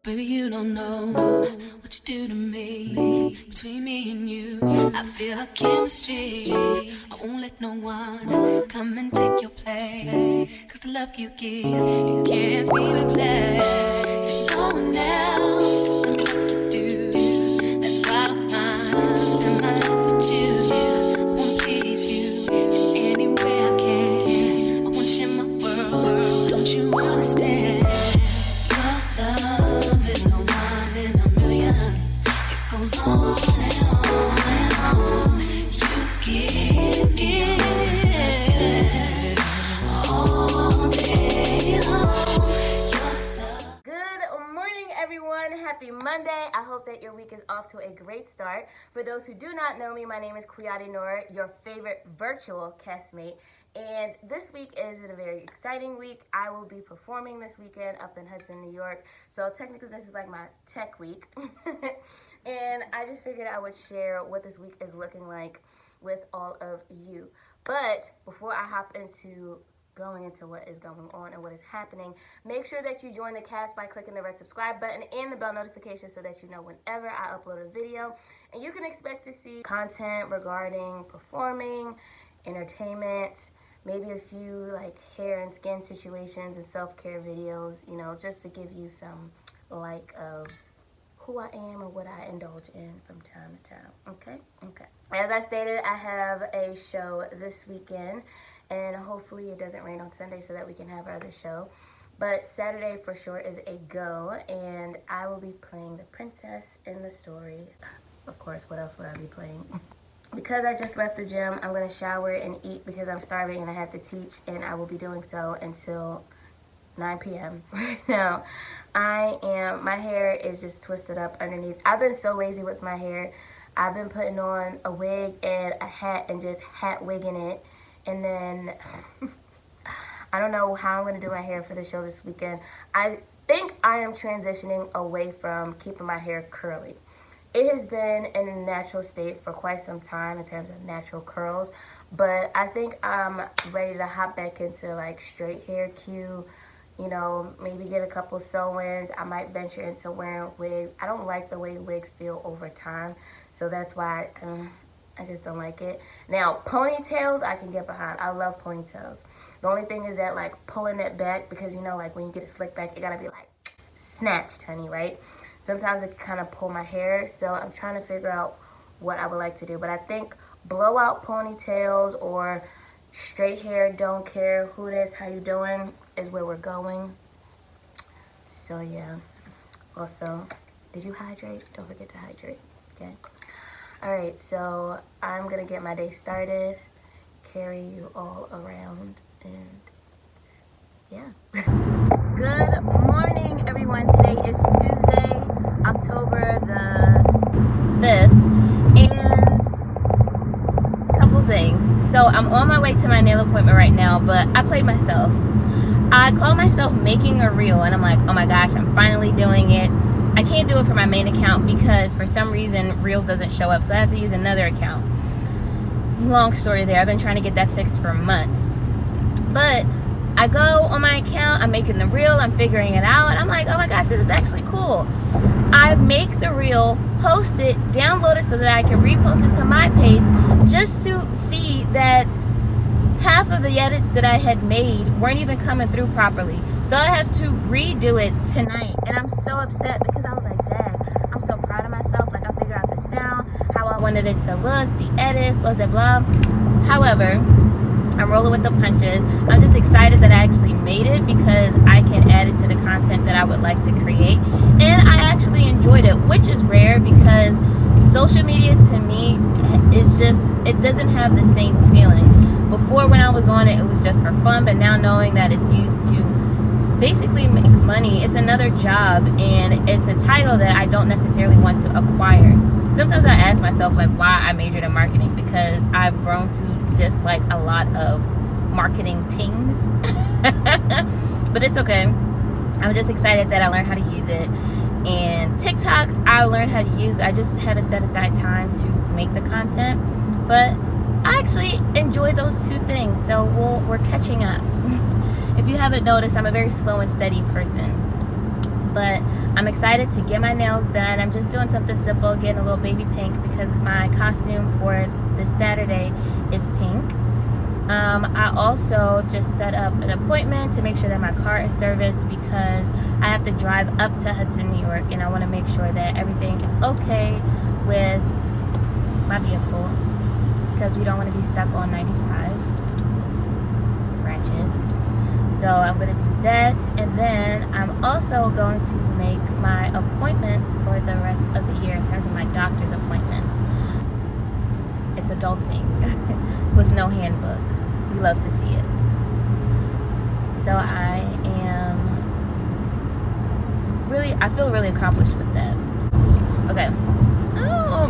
Baby, you don't know what you do to me. Between me and you, I feel like chemistry. I won't let no one come and take your place. Cause the love you give, it can't be replaced. So no one else love me like you do. That's why I'm mine. Spend my life with you. I wanna please you in any way I can. I wanna share my world. Don't you understand? Your love is a one in a million. It goes on and on and on. You give all day long. Good morning, everyone. Happy Monday. I hope that your week is off to a great start. For those who do not know me, my name is Kuyati Nora, your favorite virtual castmate. And this week is a very exciting week. I will be performing this weekend up in Hudson, New York. So technically this is like my tech week. And I just figured I would share what this week is looking like with all of you. But before I hop into going into what is going on and what is happening, make sure that you join the cast by clicking the red subscribe button and the bell notification so that you know whenever I upload a video. And you can expect to see content regarding performing, entertainment, maybe a few like hair and skin situations and self-care videos, you know, just to give you some like of who I am and what I indulge in from time to time. Okay. As I stated, I have a show this weekend, and hopefully it doesn't rain on Sunday so that we can have our other show. But Saturday for sure is a go, and I will be playing the princess in the story. Of course, what else would I be playing? Because I just left the gym, I'm going to shower and eat because I'm starving and I have to teach, and I will be doing so until 9 p.m. Right now, my hair is just twisted up underneath. I've been so lazy with my hair. I've been putting on a wig and a hat and just hat wigging it. And then, I don't know how I'm going to do my hair for the show this weekend. I think I am transitioning away from keeping my hair curly. It has been in a natural state for quite some time in terms of natural curls, but I think I'm ready to hop back into like straight hair cue, you know, maybe get a couple sew-ins. I might venture into wearing wigs. I don't like the way wigs feel over time, so that's why I just don't like it. Now, ponytails I can get behind. I love ponytails. The only thing is that like pulling it back, because you know like when you get it slicked back, it gotta be like snatched, honey, right? Sometimes it can kind of pull my hair, so I'm trying to figure out what I would like to do. But I think blowout ponytails or straight hair, don't care who this, how you doing, is where we're going. So yeah. Also, did you hydrate? Don't forget to hydrate, okay? Alright, so I'm going to get my day started, carry you all around, and yeah. Good morning, everyone. Today is Tuesday, October the 5th, and a couple things. So I'm on my way to my nail appointment right now, but I played myself. I called myself making a reel, and I'm like, oh my gosh, I'm finally doing it. I can't do it for my main account because for some reason Reels doesn't show up, so I have to use another account. Long story there. I've been trying to get that fixed for months. But I go on my account, I'm making the reel, I'm figuring it out, and I'm like, oh my gosh, this is actually cool. I make the reel, post it, download it so that I can repost it to my page, just to see that half of the edits that I had made weren't even coming through properly. So I have to redo it tonight, and I'm so upset because I was like, dang, I'm so proud of myself. Like, I figured out the sound, how I wanted it to look, the edits, blah, blah, blah. However, I'm rolling with the punches. I'm just excited that I actually made it because I can add it to the content that I would like to create. And I actually enjoyed it, which is rare because social media to me is just, it doesn't have the same feeling. Before when I was on it, it was just for fun, but now knowing that it's used to basically make money, it's another job, and it's a title that I don't necessarily want to acquire. Sometimes I ask myself like why I majored in marketing, because I've grown to dislike a lot of marketing things. But it's okay. I'm just excited that I learned how to use it. And TikTok, I learned how to use. I just haven't set aside time to make the content, but I actually enjoy those two things, so we're catching up. If you haven't noticed, I'm a very slow and steady person. But I'm excited to get my nails done. I'm just doing something simple, getting a little baby pink because my costume for this Saturday is pink. I also just set up an appointment to make sure that my car is serviced because I have to drive up to Hudson, New York, and I want to make sure that everything is okay with my vehicle because we don't want to be stuck on 95 ratchet. So I'm going to do that, and then I'm also going to make my appointments for the rest of the year in terms of my doctor's appointments. It's adulting with no handbook. We love to see it. So I feel really accomplished with that. Okay. Oh,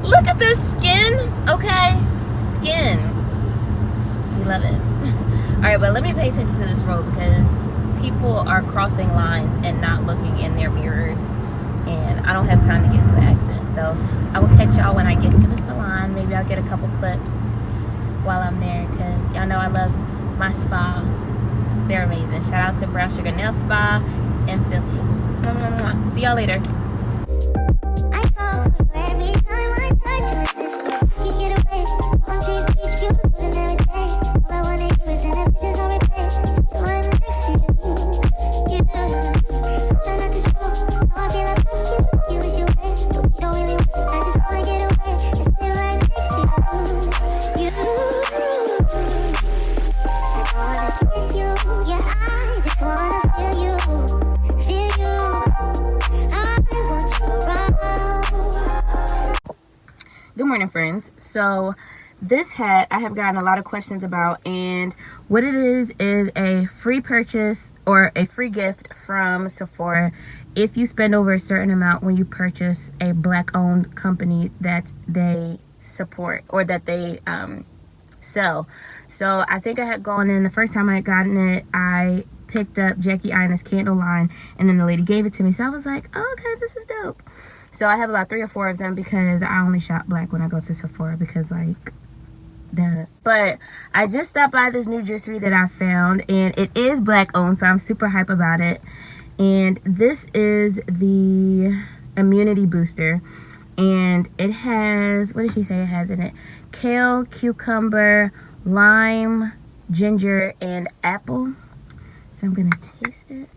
look at this skin. Okay. Skin. We love it. All right, but let me pay attention to this road because people are crossing lines and not looking in their mirrors, and I don't have time to get to an accident. So I will catch y'all when I get to the salon. Maybe I'll get a couple clips while I'm there because y'all know I love my spa. They're amazing. Shout out to Brown Sugar Nail Spa in Philly. See y'all later. Good morning, friends. So this hat I have gotten a lot of questions about, and what it is a free purchase or a free gift from Sephora if you spend over a certain amount when you purchase a black owned company that they support or that they sell. So I think I had gone in the first time I had gotten it, I picked up Jackie Ina's candle line, and then the lady gave it to me, so I was like, oh, okay, this is dope. So I have about 3 or 4 of them because I only shop black when I go to Sephora because, like, duh. But I just stopped by this new juicery that I found, and it is black owned, so I'm super hype about it. And this is the immunity booster, and it has, what did she say it has in it? Kale, cucumber, lime, ginger, and apple. So I'm gonna taste it.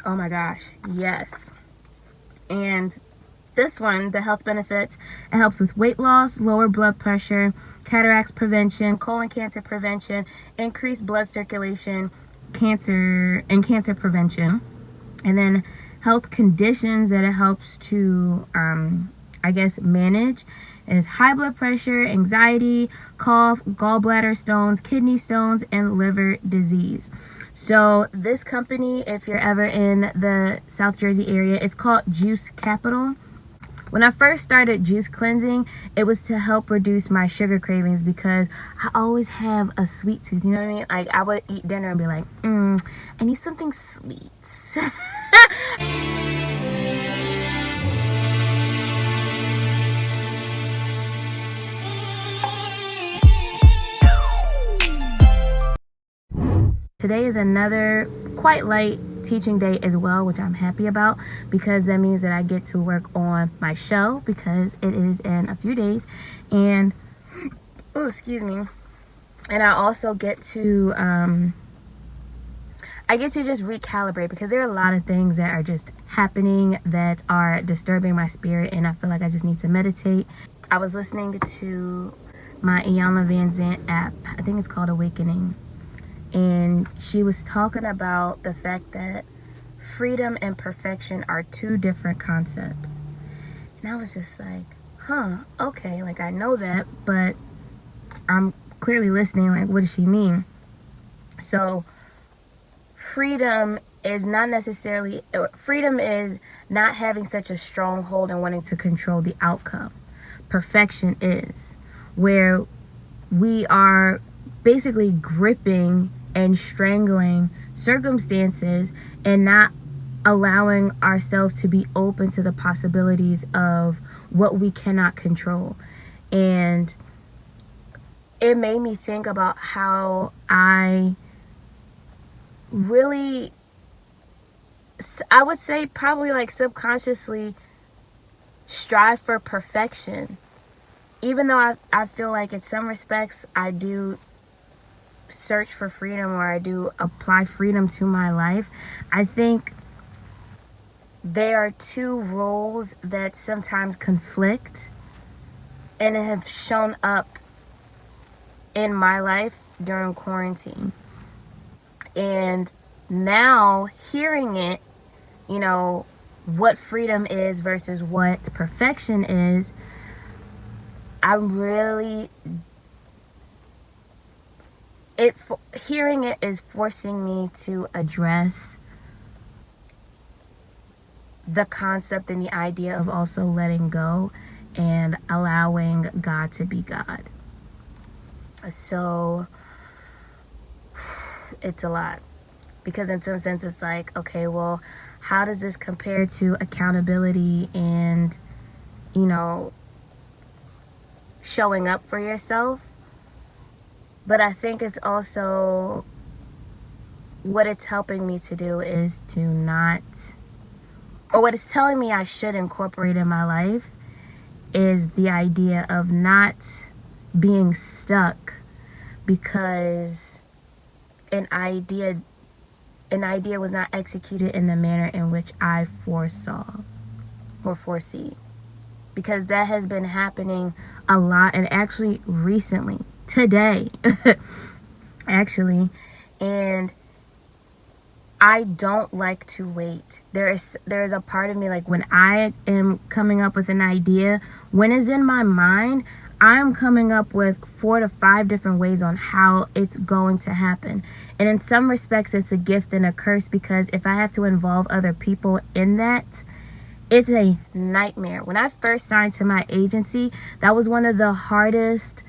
Oh my gosh, yes. And this one, the health benefits, it helps with weight loss, lower blood pressure, cataracts prevention, colon cancer prevention, increased blood circulation, cancer prevention. And then health conditions that it helps to manage is high blood pressure, anxiety, cough, gallbladder stones, kidney stones, and liver disease. So this company, if you're ever in the South Jersey area, it's called Juice Capital. When I first started juice cleansing, it was to help reduce my sugar cravings because I always have a sweet tooth, you know what I mean? Like, I would eat dinner and be like, I need something sweet. Today is another quite light teaching day as well, which I'm happy about because that means that I get to work on my show because it is in a few days, and excuse me, and I also get to just recalibrate because there are a lot of things that are just happening that are disturbing my spirit, and I feel like I just need to meditate. I was listening to my Iyanla Vanzant app, I think it's called Awakening, and she was talking about the fact that freedom and perfection are 2 different concepts. And I was just like, okay, like I know that, but I'm clearly listening, like what does she mean? So freedom is not having such a strong hold and wanting to control the outcome. Perfection is where we are basically gripping and strangling circumstances and not allowing ourselves to be open to the possibilities of what we cannot control. And it made me think about how I really, I would say probably like subconsciously strive for perfection. Even though I feel like in some respects I do search for freedom, or I do apply freedom to my life, I think there are two roles that sometimes conflict and have shown up in my life during quarantine. And now hearing it, you know, what freedom is versus what perfection is, I'm really, hearing it is forcing me to address the concept and the idea of also letting go and allowing God to be God. So it's a lot, because in some sense it's like, okay, well, how does this compare to accountability and, you know, showing up for yourself? But I think it's also, what it's helping me to do is to not, or what it's telling me I should incorporate in my life is the idea of not being stuck because an idea was not executed in the manner in which I foresaw or foresee. Because that has been happening a lot, and actually recently, today, actually, and I don't like to wait. There's a part of me, like when I am coming up with an idea, when it's in my mind, I'm coming up with 4 to 5 different ways on how it's going to happen. And in some respects, it's a gift and a curse, because if I have to involve other people in that, it's a nightmare. When I first signed to my agency, that was one of the hardest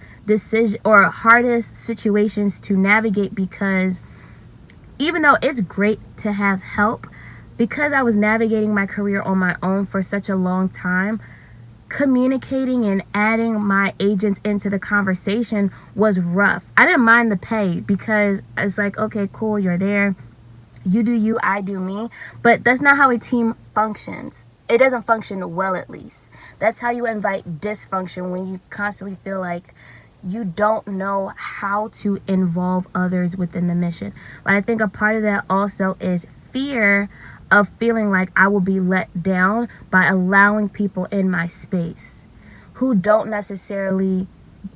situations to navigate, because even though it's great to have help, because I was navigating my career on my own for such a long time, communicating and adding my agents into the conversation was rough. I didn't mind the pay, because it's like, okay, cool, you're there. You do you, I do me. But that's not how a team functions. It doesn't function well, at least. That's how you invite dysfunction, when you constantly feel like you don't know how to involve others within the mission. But I think a part of that also is fear of feeling like I will be let down by allowing people in my space who don't necessarily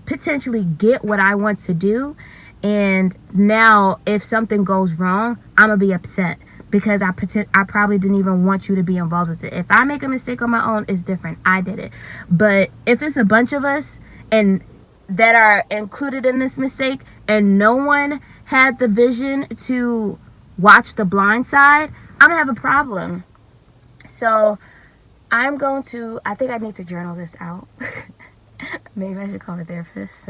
potentially get what I want to do. And now if something goes wrong, I'm gonna be upset, because I probably didn't even want you to be involved with it. If I make a mistake on my own, it's different. I did it. But if it's a bunch of us and that are included in this mistake, and no one had the vision to watch the blind side, I'm gonna have a problem. So I think I need to journal this out. Maybe I should call a therapist.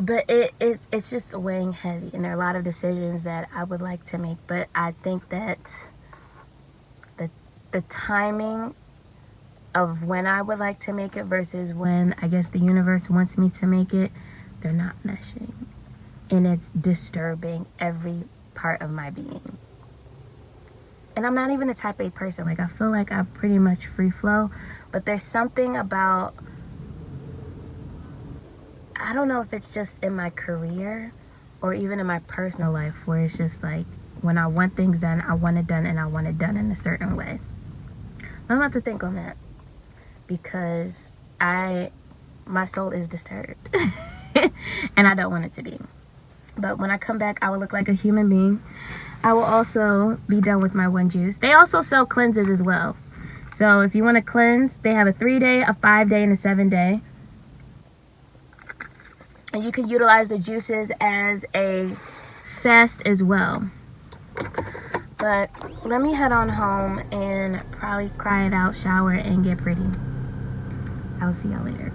But it's just weighing heavy, and there are a lot of decisions that I would like to make, but I think that the timing of when I would like to make it versus when I guess the universe wants me to make it, they're not meshing, and it's disturbing every part of my being. And I'm not even a type A person. Like, I feel like I'm pretty much free flow, but there's something about, I don't know if it's just in my career or even in my personal life, where it's just like, when I want things done, I want it done, and I want it done in a certain way. I'm about to think on that, because my soul is disturbed and I don't want it to be. But when I come back, I will look like a human being. I will also be done with my one juice. They also sell cleanses as well. So if you want to cleanse, they have a 3-day, a 5-day, and a 7-day. And you can utilize the juices as a fast as well. But let me head on home and probably cry it out, shower, and get pretty. I'll see y'all later.